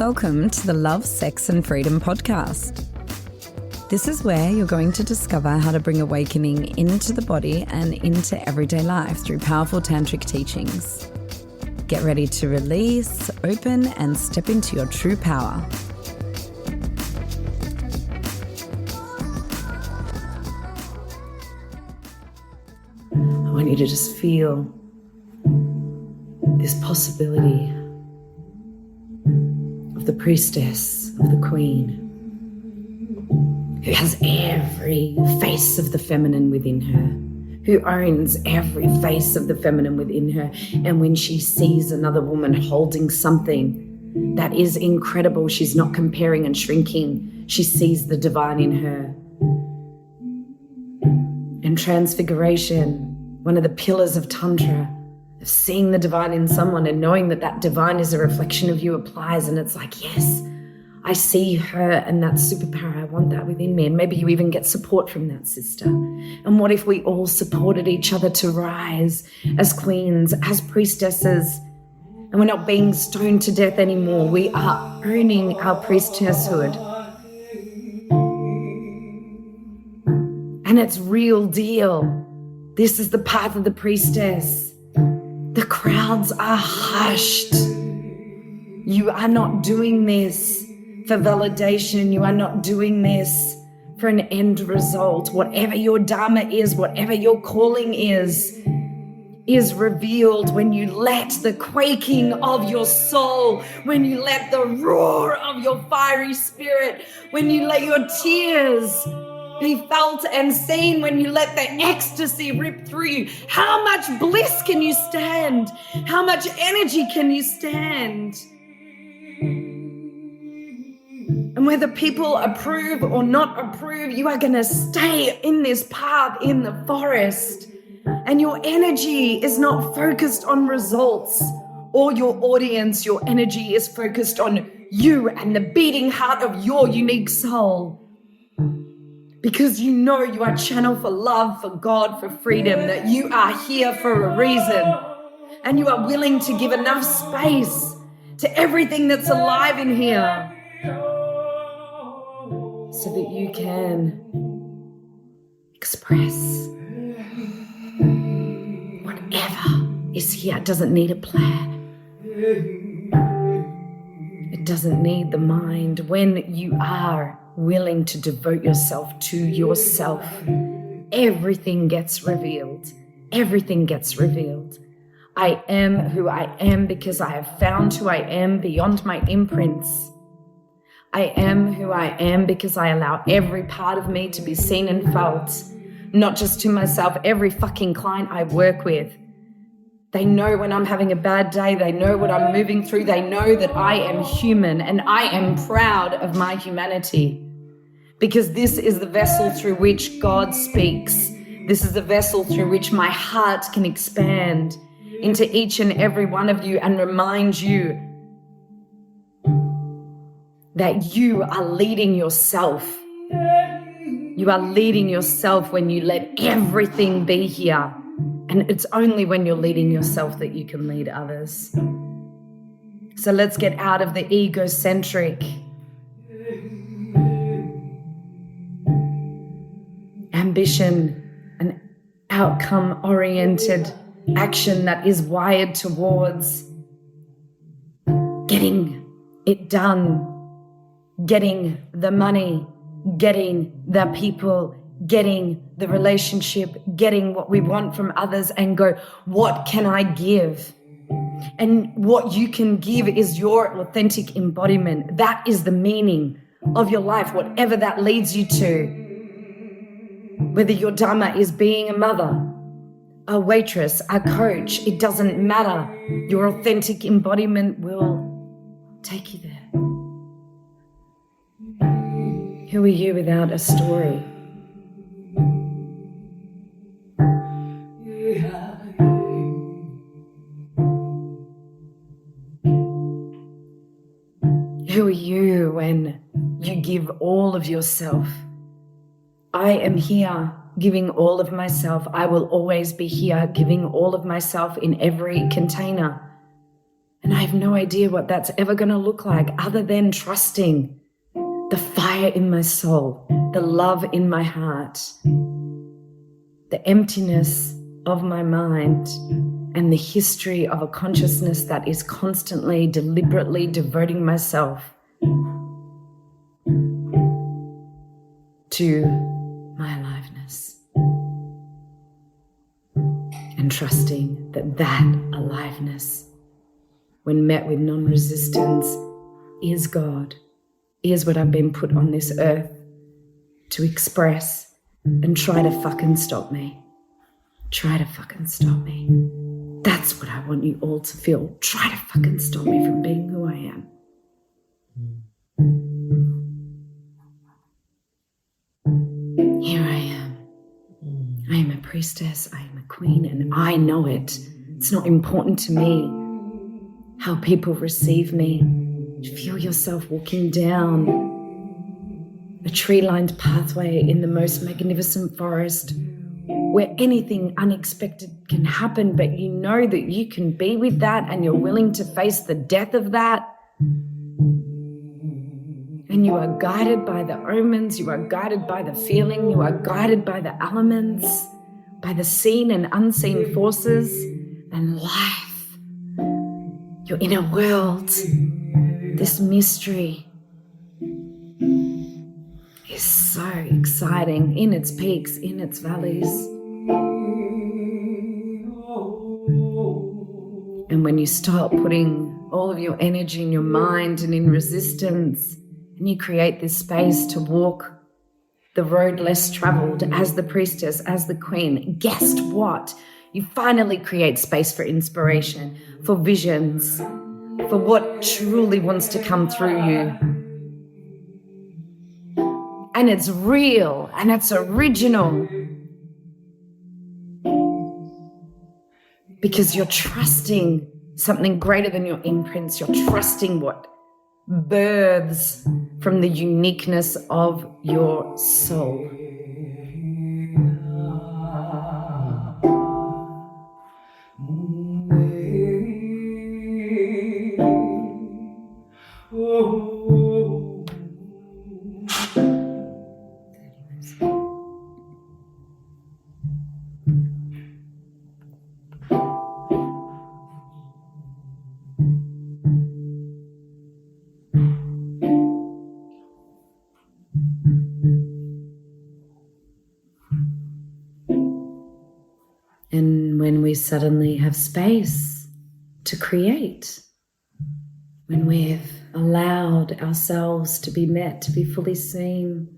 Welcome to the Love, Sex and Freedom podcast. This is where you're going to discover how to bring awakening into the body and into everyday life through powerful tantric teachings. Get ready to release, open and step into your true power. I want you to just feel this possibility of the priestess, of the queen, who has every face of the feminine within her, who owns every face of the feminine within her. And when she sees another woman holding something that is incredible, she's not comparing and shrinking. She sees the divine in her. And transfiguration, one of the pillars of Tantra, of seeing the divine in someone and knowing that that divine is a reflection of you, applies. And it's like, yes, I see her and that superpower. I want that within me. And maybe you even get support from that sister. And what if we all supported each other to rise as queens, as priestesses? And we're not being stoned to death anymore. We are owning our priestesshood. And it's real deal. This is the path of the priestess. The crowds are hushed. You are not doing this for validation. You are not doing this for an end result. Whatever your dharma is, whatever your calling is revealed when you let the quaking of your soul, when you let the roar of your fiery spirit, when you let your tears be felt and seen, when you let the ecstasy rip through you. How much bliss can you stand? How much energy can you stand? And whether people approve or not approve, you are going to stay in this path in the forest. And your energy is not focused on results or your audience. Your energy is focused on you and the beating heart of your unique soul. Because you know you are channeled for love, for God, for freedom, that you are here for a reason. And you are willing to give enough space to everything that's alive in here so that you can express whatever is here. It doesn't need a plan. It doesn't need the mind. When you are willing to devote yourself to yourself, everything gets revealed. Everything gets revealed. I am who I am because I have found who I am beyond my imprints. I am who I am because I allow every part of me to be seen and felt, not just to myself. Every fucking client I work with, they know when I'm having a bad day. They know what I'm moving through. They know that I am human and I am proud of my humanity, because this is the vessel through which God speaks. This is the vessel through which my heart can expand into each and every one of you and remind you that you are leading yourself. You are leading yourself when you let everything be here. And it's only when you're leading yourself that you can lead others. So let's get out of the egocentric, ambition and outcome-oriented action that is wired towards getting it done, getting the money, getting the people, getting the relationship, getting what we want from others, and go, what can I give? And what you can give is your authentic embodiment. That is the meaning of your life, whatever that leads you to. Whether your dharma is being a mother, a waitress, a coach, it doesn't matter. Your authentic embodiment will take you there. Who are you without a story? Who are you when you give all of yourself? I am here giving all of myself. I will always be here giving all of myself in every container. And I have no idea what that's ever going to look like other than trusting the fire in my soul, the love in my heart, the emptiness of my mind, and the history of a consciousness that is constantly, deliberately devoting myself to my aliveness. And trusting that that aliveness, when met with non-resistance, is God, is what I've been put on this earth to express and try to fucking stop me. Try to fucking stop me. That's what I want you all to feel. Try to fucking stop me from being who I am. Here I am. I am a priestess, I am a queen, and I know it. It's not important to me how people receive me. Feel yourself walking down a tree-lined pathway in the most magnificent forest where anything unexpected can happen, but you know that you can be with that and you're willing to face the death of that. And you are guided by the omens, you are guided by the feeling, you are guided by the elements, by the seen and unseen forces and life, your inner world. This mystery is so exciting in its peaks, in its valleys. And when you stop putting all of your energy in your mind and in resistance, and you create this space to walk the road less traveled as the priestess, as the queen, guess what? You finally create space for inspiration, for visions, for what truly wants to come through you. And it's real and it's original. Because you're trusting something greater than your imprints. You're trusting what births from the uniqueness of your soul. And when we suddenly have space to create, when we've allowed ourselves to be met, to be fully seen,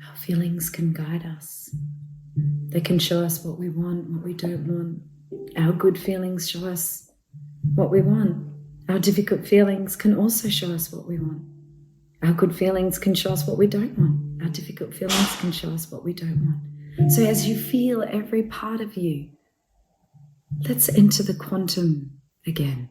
our feelings can guide us. They can show us what we want, what we don't want. Our good feelings show us what we want. Our difficult feelings can also show us what we want. Our good feelings can show us what we don't want. Our difficult feelings can show us what we don't want. So as you feel every part of you, let's enter the quantum again.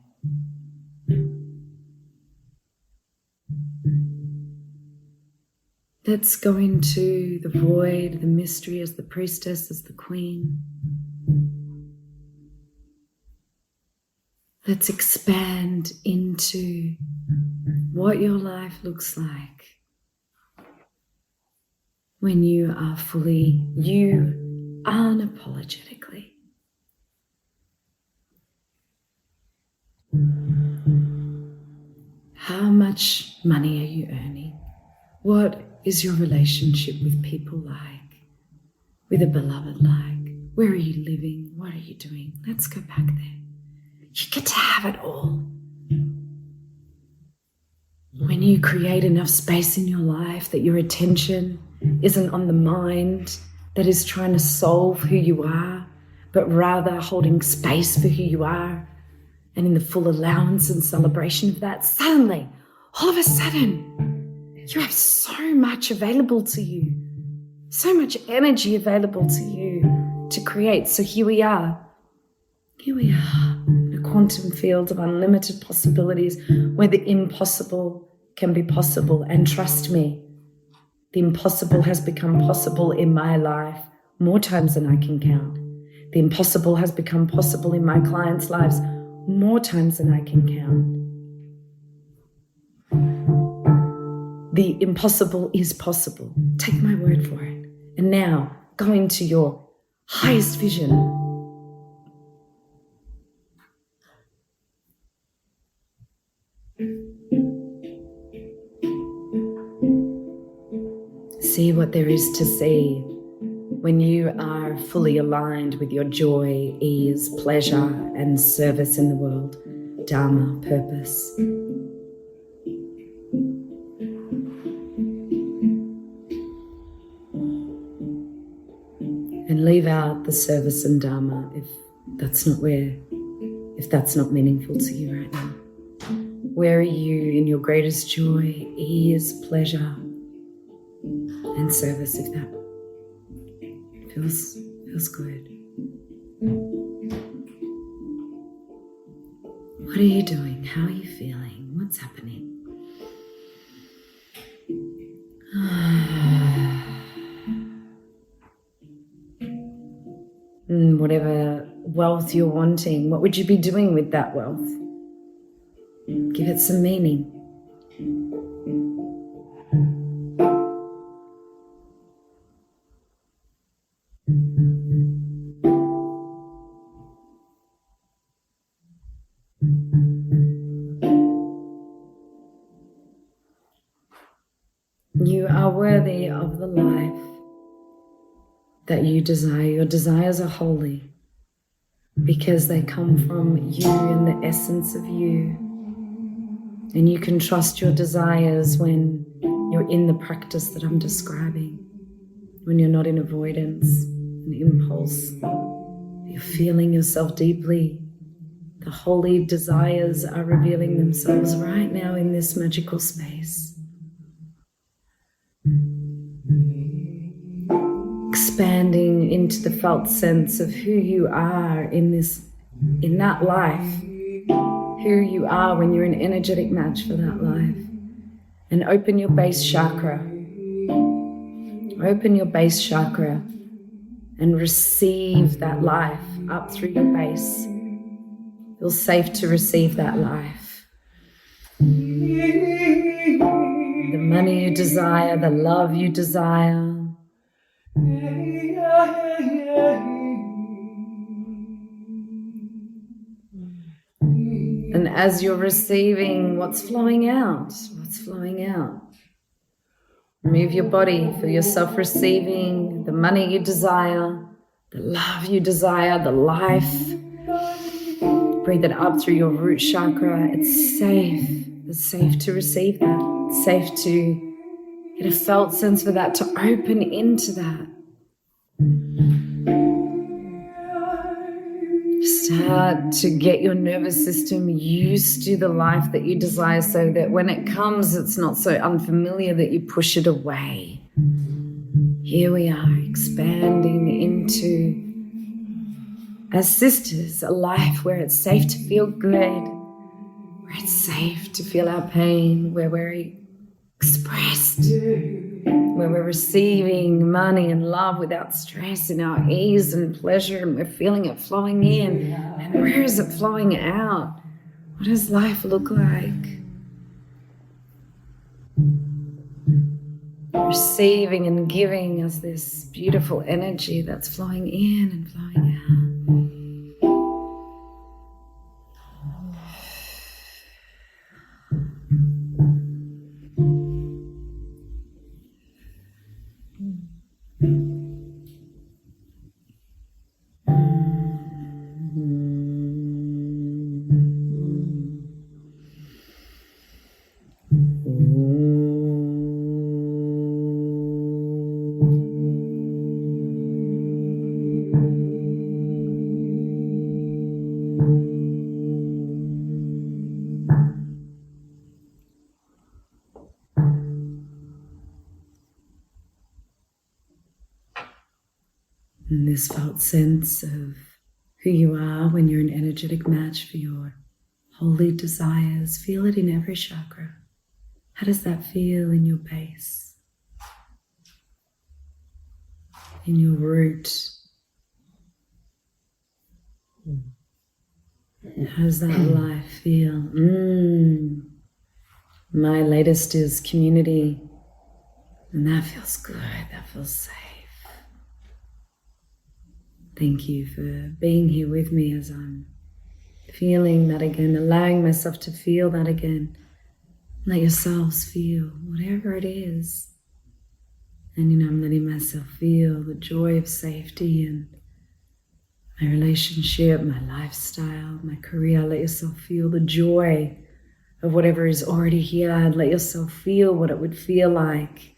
Let's go into the void, the mystery as the priestess, as the queen. Let's expand into what your life looks like when you are fully you, unapologetically. How much money are you earning? What is your relationship with people like? With a beloved like? Where are you living? What are you doing? Let's go back there. You get to have it all. When you create enough space in your life that your attention isn't on the mind that is trying to solve who you are, but rather holding space for who you are, and in the full allowance and celebration of that, suddenly, all of a sudden, you have so much available to you, so much energy available to you to create. So here we are in a quantum field of unlimited possibilities where the impossible can be possible. And trust me, the impossible has become possible in my life more times than I can count. The impossible has become possible in my clients' lives more times than I can count. The impossible is possible. Take my word for it. And now, go into your highest vision. See what there is to see when you are fully aligned with your joy, ease, pleasure, and service in the world, dharma, purpose. And leave out the service and dharma if that's not meaningful to you right now. Where are you in your greatest joy, ease, pleasure, and service, if that feels good? What are you doing? How are you feeling? What's happening? Whatever wealth you're wanting, what would you be doing with that wealth? Give it some meaning. You are worthy of the life that you desire. Your desires are holy because they come from you and the essence of you. And you can trust your desires when you're in the practice that I'm describing, when you're not in avoidance and impulse. You're feeling yourself deeply. The holy desires are revealing themselves right now in this magical space. Expanding into the felt sense of who you are in that life, who you are when you're an energetic match for that life. And open your base chakra. Open your base chakra and receive that life up through your base. Feel safe to receive that life. The money you desire, the love you desire. And as you're receiving, what's flowing out? What's flowing out? Move your body, feel yourself receiving the money you desire, the love you desire, the life. Breathe it up through your root chakra. It's safe. It's safe to receive that. It's safe to get a felt sense for that, to open into that. Start to get your nervous system used to the life that you desire so that when it comes, it's not so unfamiliar that you push it away. Here we are, expanding into, as sisters, a life where it's safe to feel good, where it's safe to feel our pain, where we're expressed, where we're receiving money and love without stress, in our ease and pleasure, and we're feeling it flowing in. And where is it flowing out? What does life look like? Receiving and giving us this beautiful energy that's flowing in and flowing out. And this felt sense of who you are when you're an energetic match for your holy desires. Feel it in every chakra. How does that feel in your base? In your root? How does that life feel? My latest is community, and that feels good, that feels safe. Thank you for being here with me as I'm feeling that again, allowing myself to feel that again. Let yourselves feel whatever it is. And I'm letting myself feel the joy of safety and my relationship, my lifestyle, my career. Let yourself feel the joy of whatever is already here. And let yourself feel what it would feel like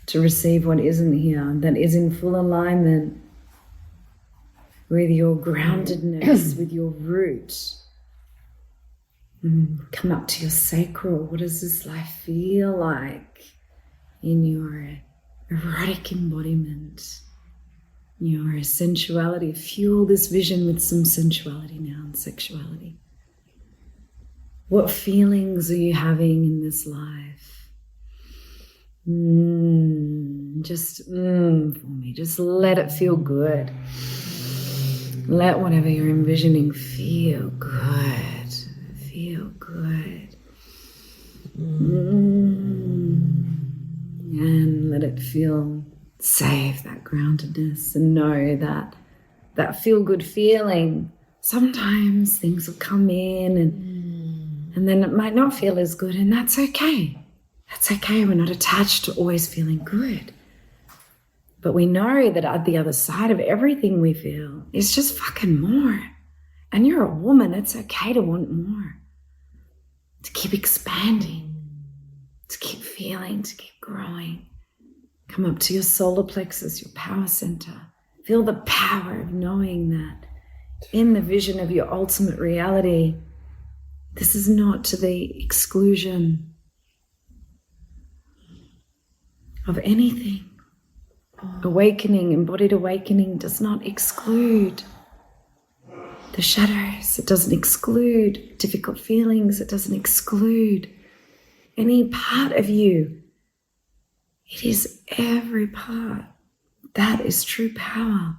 to receive what isn't here, that is in full alignment with your groundedness, with your root. Come up to your sacral. What does this life feel like in your erotic embodiment, your sensuality? Fuel this vision with some sensuality now and sexuality. What feelings are you having in this life? Just for me, just let it feel good. Let whatever you're envisioning feel good. Feel good. And let it feel safe, that groundedness, and know that that feel-good feeling, sometimes things will come in and then it might not feel as good, and that's okay. That's okay. We're not attached to always feeling good. But we know that at the other side of everything we feel is just fucking more. And you're a woman, it's okay to want more. To keep expanding, to keep feeling, to keep growing. Come up to your solar plexus, your power center. Feel the power of knowing that in the vision of your ultimate reality, this is not to the exclusion of anything. Awakening, embodied awakening, does not exclude the shadows. It doesn't exclude difficult feelings. It doesn't exclude any part of you. It is every part. That is true power.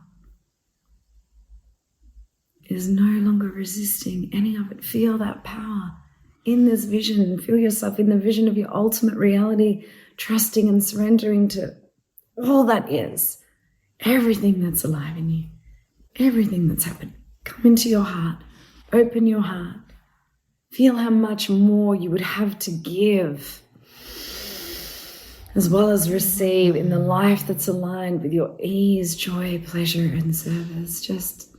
It is no longer resisting any of it. Feel that power in this vision. Feel yourself in the vision of your ultimate reality, trusting and surrendering to all that is, everything that's alive in you, everything that's happened. Come into your heart, open your heart, feel how much more you would have to give, as well as receive in the life that's aligned with your ease, joy, pleasure, and service. Just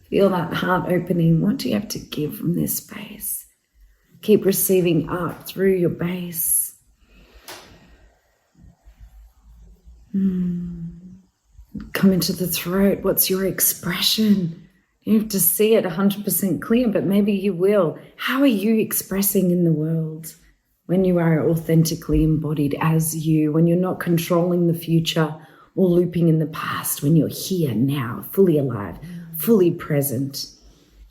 feel that heart opening. What do you have to give from this space? Keep receiving up through your base. Come into the throat. What's your expression? You have to see it 100% clear, but maybe you will. How are you expressing in the world when you are authentically embodied as you, when you're not controlling the future or looping in the past, when you're here now, fully alive, fully present,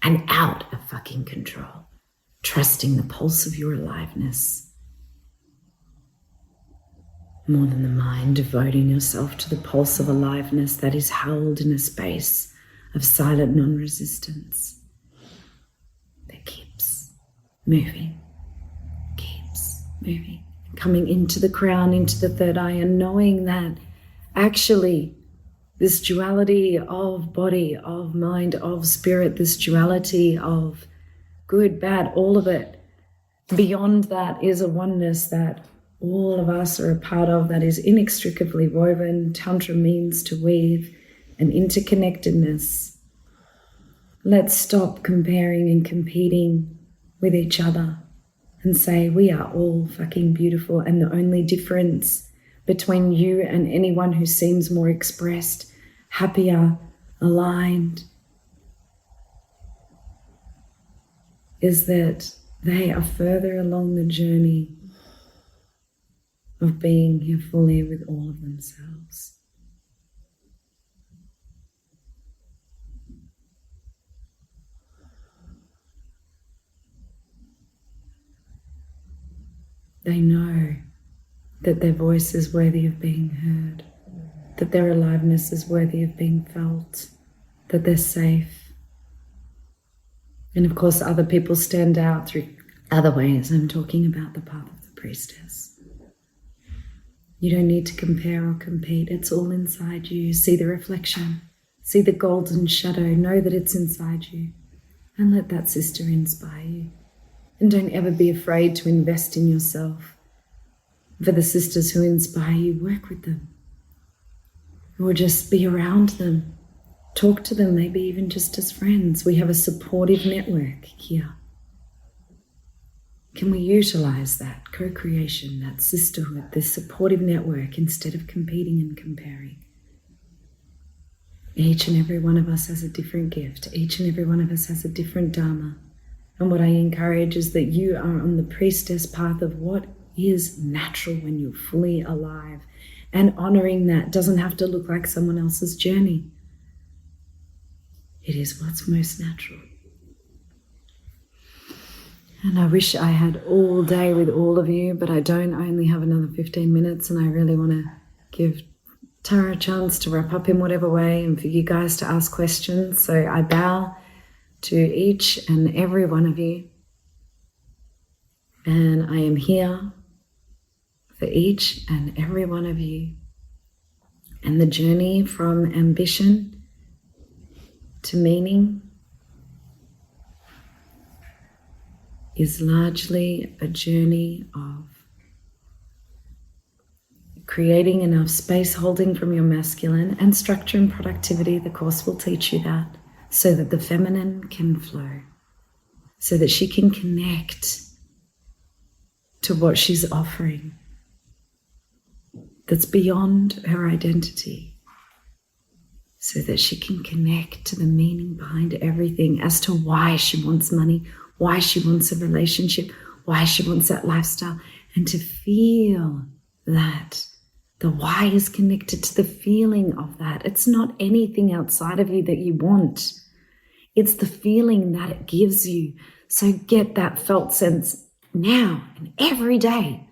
and out of fucking control, trusting the pulse of your aliveness? More than the mind, devoting yourself to the pulse of aliveness that is held in a space of silent non-resistance that keeps moving, coming into the crown, into the third eye, and knowing that actually this duality of body, of mind, of spirit, this duality of good, bad, all of it, beyond that is a oneness that all of us are a part of, that is inextricably woven. Tantra means to weave an interconnectedness. Let's stop comparing and competing with each other and say we are all fucking beautiful, and the only difference between you and anyone who seems more expressed, happier, aligned, is that they are further along the journey of being here fully with all of themselves. They know that their voice is worthy of being heard, that their aliveness is worthy of being felt, that they're safe, And of course, other people stand out through other ways. I'm talking about the path of the priestess. You don't need to compare or compete. It's all inside you. See the reflection. See the golden shadow. Know that it's inside you. And let that sister inspire you. And don't ever be afraid to invest in yourself. For the sisters who inspire you, work with them. Or just be around them. Talk to them, maybe even just as friends. We have a supportive network here. Can we utilize that co-creation, that sisterhood, this supportive network instead of competing and comparing? Each and every one of us has a different gift. Each and every one of us has a different dharma. And what I encourage is that you are on the priestess path of what is natural when you're fully alive. And honoring that doesn't have to look like someone else's journey. It is what's most natural. And I wish I had all day with all of you, but I don't. I only have another 15 minutes, and I really want to give Tara a chance to wrap up in whatever way and for you guys to ask questions. So I bow to each and every one of you. And I am here for each and every one of you. And the journey from ambition to meaning is largely a journey of creating enough space holding from your masculine and structure and productivity. The Course will teach you that, so that the feminine can flow, so that she can connect to what she's offering that's beyond her identity, so that she can connect to the meaning behind everything as to why she wants money, why she wants a relationship, why she wants that lifestyle, and to feel that. The why is connected to the feeling of that. It's not anything outside of you that you want. It's the feeling that it gives you. So get that felt sense now and every day.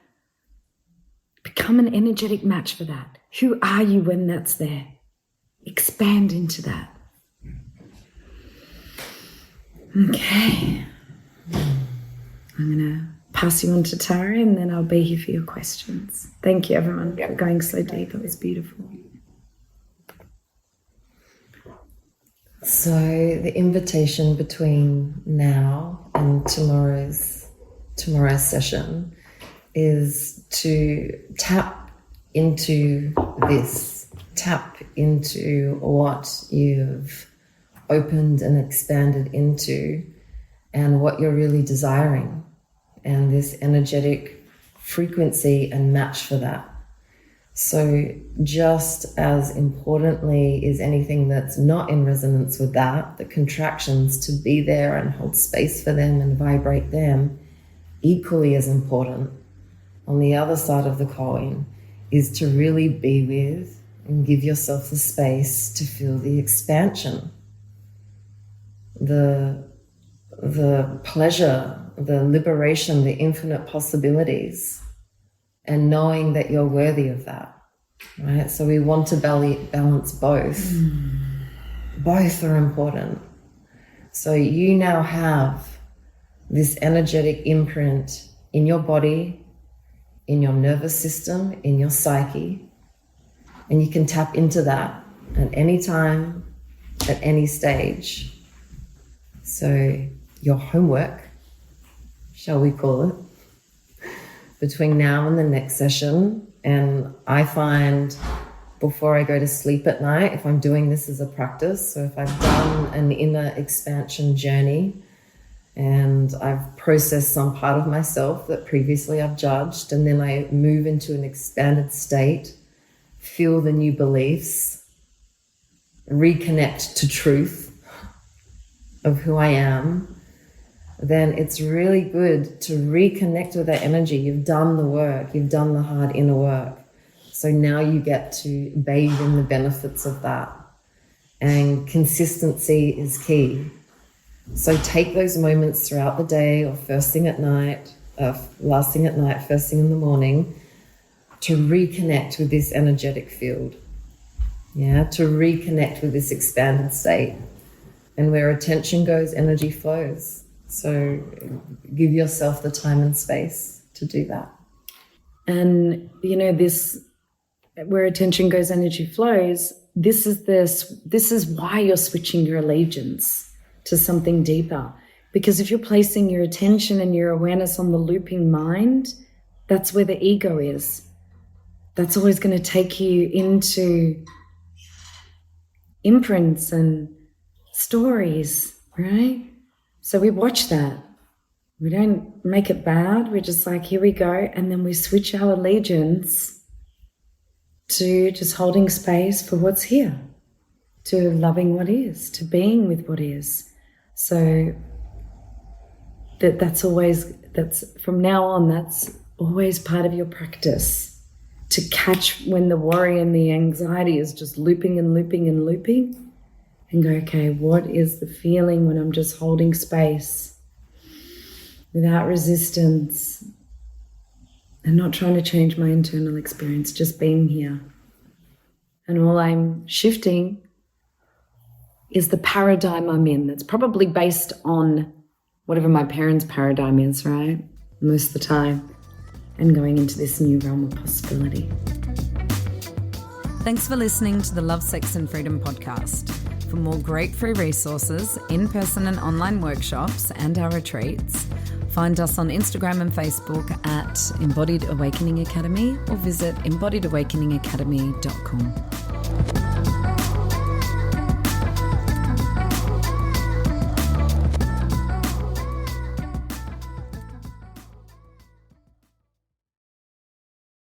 Become an energetic match for that. Who are you when that's there? Expand into that. Okay. I'm going to pass you on to Tara, and then I'll be here for your questions. Thank you, everyone, for going so deep. It was beautiful. So the invitation between now and tomorrow's session is to tap into this, tap into what you've opened and expanded into and what you're really desiring, and this energetic frequency and match for that. So just as importantly is anything that's not in resonance with that, the contractions, to be there and hold space for them and vibrate them, equally as important on the other side of the coin is to really be with and give yourself the space to feel the expansion, the pleasure, the liberation, the infinite possibilities, and knowing that you're worthy of that, right? So we want to balance both. Both are important. So you now have this energetic imprint in your body, in your nervous system, in your psyche, and you can tap into that at any time, at any stage. So your homework, shall we call it, between now and the next session, and I find before I go to sleep at night, if I'm doing this as a practice, so if I've done an inner expansion journey and I've processed some part of myself that previously I've judged, and then I move into an expanded state, feel the new beliefs, reconnect to truth of who I am, then it's really good to reconnect with that energy. You've done the work, you've done the hard inner work. So now you get to bathe in the benefits of that. And consistency is key. So take those moments throughout the day, or first thing at night, last thing at night, first thing in the morning, to reconnect with this energetic field. Yeah, to reconnect with this expanded state. And where attention goes, energy flows. So give yourself the time and space to do that. And, this, where attention goes, energy flows, this is why you're switching your allegiance to something deeper. Because if you're placing your attention and your awareness on the looping mind, that's where the ego is. That's always going to take you into imprints and stories, right? So we watch that. We don't make it bad. We're just like, here we go. And then we switch our allegiance to just holding space for what's here, to loving what is, to being with what is. So that's from now on, that's always part of your practice, to catch when the worry and the anxiety is just looping and looping and looping, and go, okay, what is the feeling when I'm just holding space without resistance and not trying to change my internal experience, just being here. And all I'm shifting is the paradigm I'm in. That's probably based on whatever my parents' paradigm is, right? Most of the time. And going into this new realm of possibility. Thanks for listening to the Love, Sex and Freedom podcast. For more great free resources, in-person and online workshops, and our retreats, find us on Instagram and Facebook at Embodied Awakening Academy or visit embodiedawakeningacademy.com.